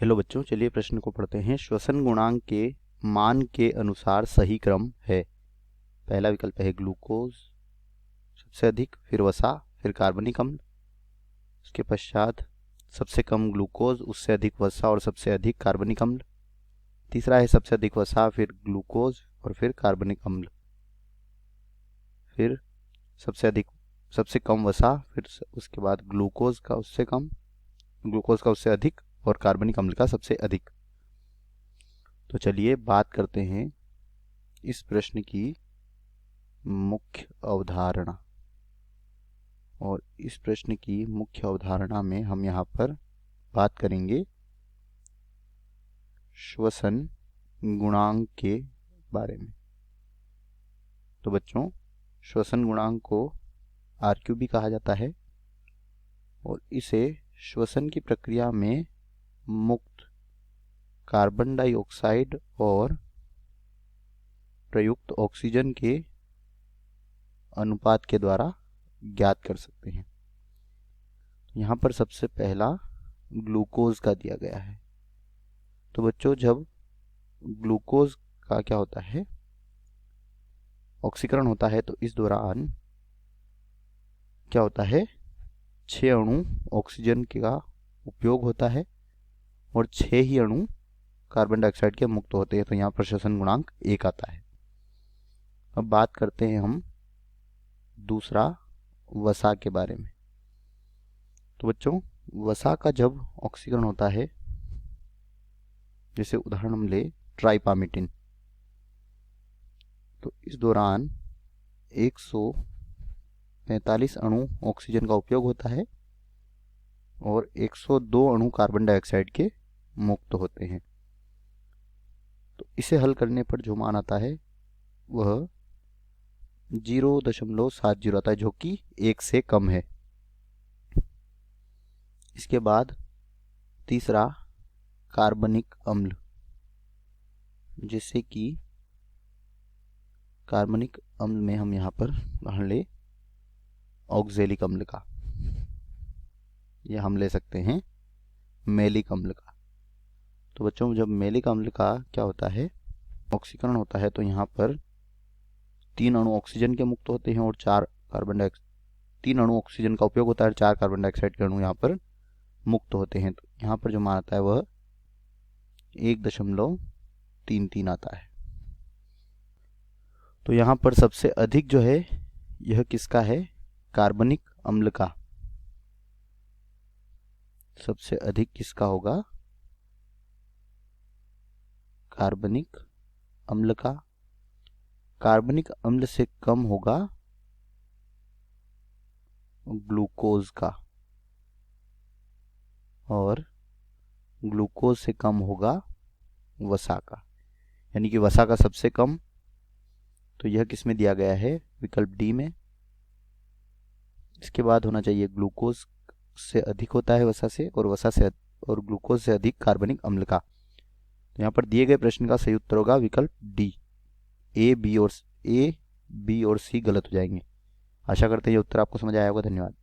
Hello बच्चों, चलिए प्रश्न को पढ़ते हैं। श्वसन गुणांक के मान के अनुसार सही क्रम है। पहला विकल्प है ग्लूकोज सबसे अधिक, फिर वसा, फिर कार्बनिक अम्ल, उसके पश्चात सबसे कम ग्लूकोज, उससे अधिक वसा और सबसे अधिक कार्बनिक अम्ल। तीसरा है सबसे अधिक वसा, फिर ग्लूकोज और फिर कार्बनिक अम्ल, फिर सबसे कम वसा, फिर उसके बाद ग्लूकोज का उससे अधिक और कार्बनिक अम्ल का सबसे अधिक। तो चलिए बात करते हैं इस प्रश्न की मुख्य अवधारणा। और इस प्रश्न की मुख्य अवधारणा में हम यहाँ पर बात करेंगे श्वसन गुणांक के बारे में। तो बच्चों, श्वसन गुणांक को RQ भी कहा जाता है और इसे श्वसन की प्रक्रिया में मुक्त कार्बन डाइऑक्साइड और प्रयुक्त ऑक्सीजन के अनुपात के द्वारा ज्ञात कर सकते हैं। यहाँ पर सबसे पहला ग्लूकोज का दिया गया है। तो बच्चों, जब ग्लूकोज का क्या होता है, ऑक्सीकरण होता है, तो इस दौरान क्या होता है, 6 अणु ऑक्सीजन का उपयोग होता है और 6 ही अणु कार्बन डाइऑक्साइड के मुक्त होते हैं। तो यहाँ पर श्वसन गुणांक 1 आता है। अब बात करते हैं हम दूसरा वसा के बारे में। तो बच्चों, वसा का जब ऑक्सीकरण होता है, जैसे उदाहरण हम ले ट्राइपामिटिन, तो इस दौरान 145 अणु ऑक्सीजन का उपयोग होता है और 102 अणु कार्बन डाइऑक्साइड के मुक्त होते हैं। तो इसे हल करने पर जो मान आता है वह 0.70 आता है, जो कि 1 से कम है। इसके बाद तीसरा कार्बनिक अम्ल, जैसे कि कार्बनिक अम्ल में हम यहाँ पर उदाहरण ले ऑक्जेलिक अम्ल का, या हम ले सकते हैं मैलिक अम्ल का। तो बच्चों, जब मैलिक अम्ल का क्या होता है, ऑक्सीकरण होता है, तो यहाँ पर 3 अणु ऑक्सीजन के मुक्त होते हैं और 3 अणु ऑक्सीजन का उपयोग होता है और 4 कार्बन डाइऑक्साइड के अणु यहाँ पर मुक्त होते हैं। तो यहाँ पर जो मान आता है वह 1.33 आता है। तो यहाँ पर सबसे अधिक जो है यह किसका है, कार्बनिक अम्ल का। सबसे अधिक किसका होगा, कार्बनिक अम्ल का। कार्बनिक अम्ल से कम होगा ग्लूकोज का और ग्लूकोज से कम होगा वसा का। यानी कि वसा का सबसे कम, तो यह किस में दिया गया है, विकल्प डी में। इसके बाद होना चाहिए ग्लूकोज से अधिक होता है वसा से, और ग्लूकोज से अधिक कार्बनिक अम्ल का। तो यहाँ पर दिए गए प्रश्न का सही उत्तर होगा विकल्प डी। ए, बी और सी गलत हो जाएंगे। आशा करते हैं ये उत्तर आपको समझ आया होगा। धन्यवाद।